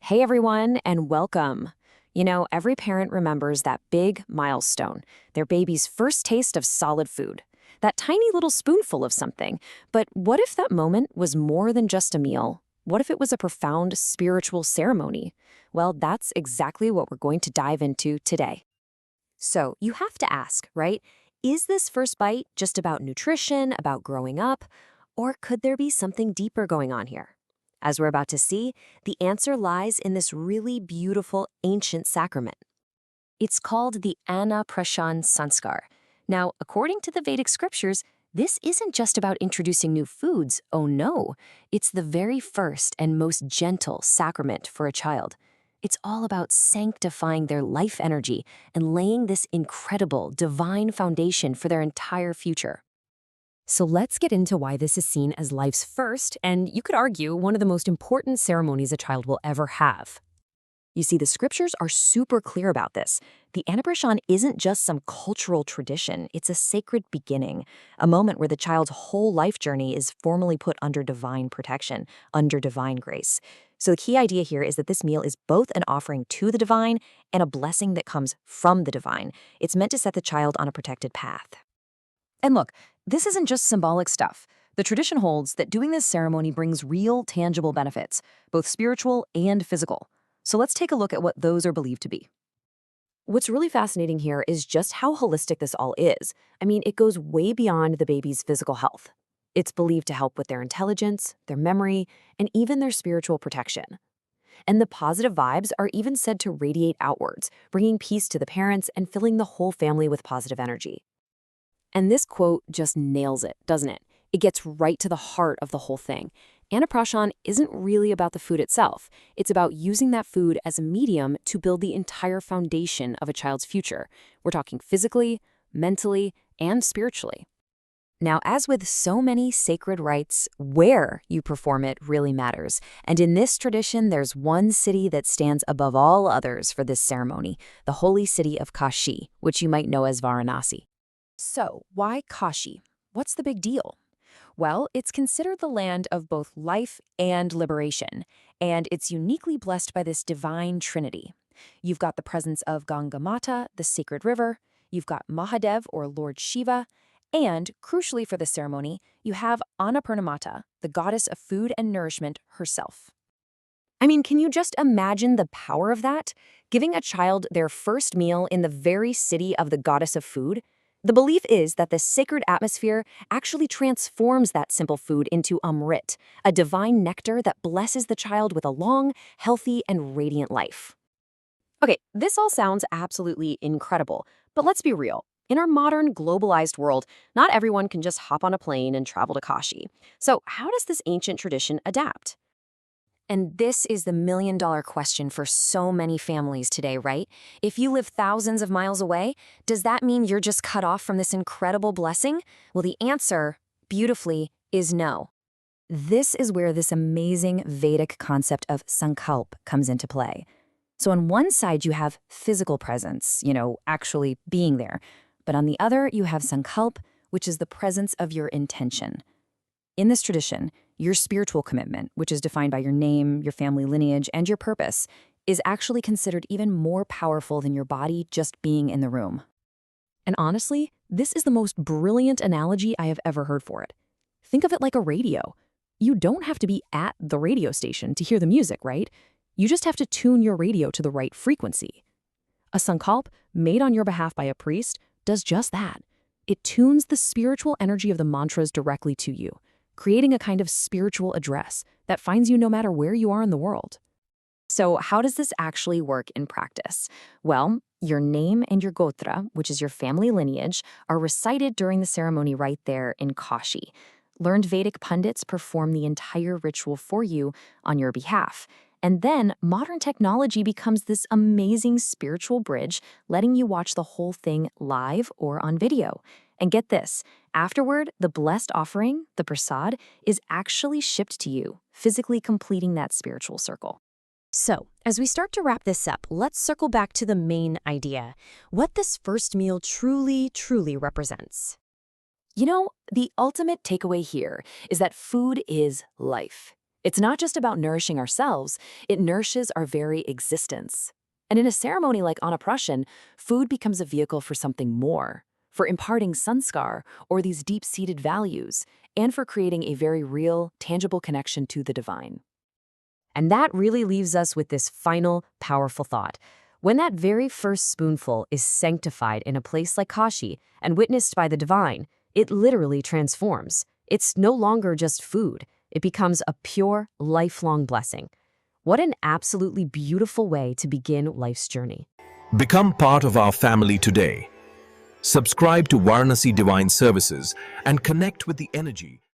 Hey everyone, and welcome. Every parent remembers that big milestone, their baby's first taste of solid food. That tiny little spoonful of something. But what if that moment was more than just a meal? What if it was a profound spiritual ceremony? Well, that's exactly what we're going to dive into today. So, you have to ask, right? Is this first bite just about nutrition, about growing up? Or could there be something deeper going on here? As we're about to see, the answer lies in this really beautiful ancient sacrament. It's called the Annaprashan Sanskar. Now, according to the Vedic scriptures, this isn't just about introducing new foods, oh no. It's the very first and most gentle sacrament for a child. It's all about sanctifying their life energy and laying this incredible, divine foundation for their entire future. So let's get into why this is seen as life's first, and you could argue, one of the most important ceremonies a child will ever have. You see, the scriptures are super clear about this. The Annaprashan isn't just some cultural tradition, it's a sacred beginning, a moment where the child's whole life journey is formally put under divine protection, under divine grace. So the key idea here is that this meal is both an offering to the divine and a blessing that comes from the divine. It's meant to set the child on a protected path. And look, this isn't just symbolic stuff. The tradition holds that doing this ceremony brings real, tangible benefits, both spiritual and physical. So let's take a look at what those are believed to be. What's really fascinating here is just how holistic this all is. I mean, it goes way beyond the baby's physical health. It's believed to help with their intelligence, their memory, and even their spiritual protection. And the positive vibes are even said to radiate outwards, bringing peace to the parents and filling the whole family with positive energy. And this quote just nails it, doesn't it? It gets right to the heart of the whole thing. Annaprashan isn't really about the food itself. It's about using that food as a medium to build the entire foundation of a child's future. We're talking physically, mentally, and spiritually. Now, as with so many sacred rites, where you perform it really matters. And in this tradition, there's one city that stands above all others for this ceremony, the holy city of Kashi, which you might know as Varanasi. So, why Kashi? What's the big deal? Well, it's considered the land of both life and liberation, and it's uniquely blessed by this divine trinity. You've got the presence of Ganga Mata, the sacred river, you've got Mahadev or Lord Shiva, and, crucially for the ceremony, you have Annaprashan Mata, the goddess of food and nourishment herself. I mean, can you just imagine the power of that? Giving a child their first meal in the very city of the goddess of food? The belief is that the sacred atmosphere actually transforms that simple food into amrit, a divine nectar that blesses the child with a long, healthy, and radiant life. Okay, this all sounds absolutely incredible, but let's be real. In our modern, globalized world, not everyone can just hop on a plane and travel to Kashi. So how does this ancient tradition adapt? And this is the million-dollar question for so many families today, right? If you live thousands of miles away, does that mean you're just cut off from this incredible blessing? Well, the answer, beautifully, is no. This is where this amazing Vedic concept of sankalp comes into play. So on one side, you have physical presence, actually being there. But on the other, you have sankalp, which is the presence of your intention. In this tradition, your spiritual commitment, which is defined by your name, your family lineage, and your purpose, is actually considered even more powerful than your body just being in the room. And honestly, this is the most brilliant analogy I have ever heard for it. Think of it like a radio. You don't have to be at the radio station to hear the music, right? You just have to tune your radio to the right frequency. A sankalp, made on your behalf by a priest, does just that. It tunes the spiritual energy of the mantras directly to you, creating a kind of spiritual address that finds you no matter where you are in the world. So how does this actually work in practice? Well, your name and your gotra, which is your family lineage, are recited during the ceremony right there in Kashi. Learned Vedic pundits perform the entire ritual for you on your behalf. And then modern technology becomes this amazing spiritual bridge, letting you watch the whole thing live or on video. And get this, afterward, the blessed offering, the prasad, is actually shipped to you, physically completing that spiritual circle. So, as we start to wrap this up, let's circle back to the main idea, what this first meal truly represents. The ultimate takeaway here is that food is life. It's not just about nourishing ourselves, it nourishes our very existence. And in a ceremony like Annaprashan, food becomes a vehicle for something more, for imparting sanskar, or these deep-seated values, and for creating a very real, tangible connection to the divine. And that really leaves us with this final, powerful thought. When that very first spoonful is sanctified in a place like Kashi and witnessed by the divine, it literally transforms. It's no longer just food. It becomes a pure, lifelong blessing. What an absolutely beautiful way to begin life's journey. Become part of our family today. Subscribe to Varanasi Divine Services and connect with the energy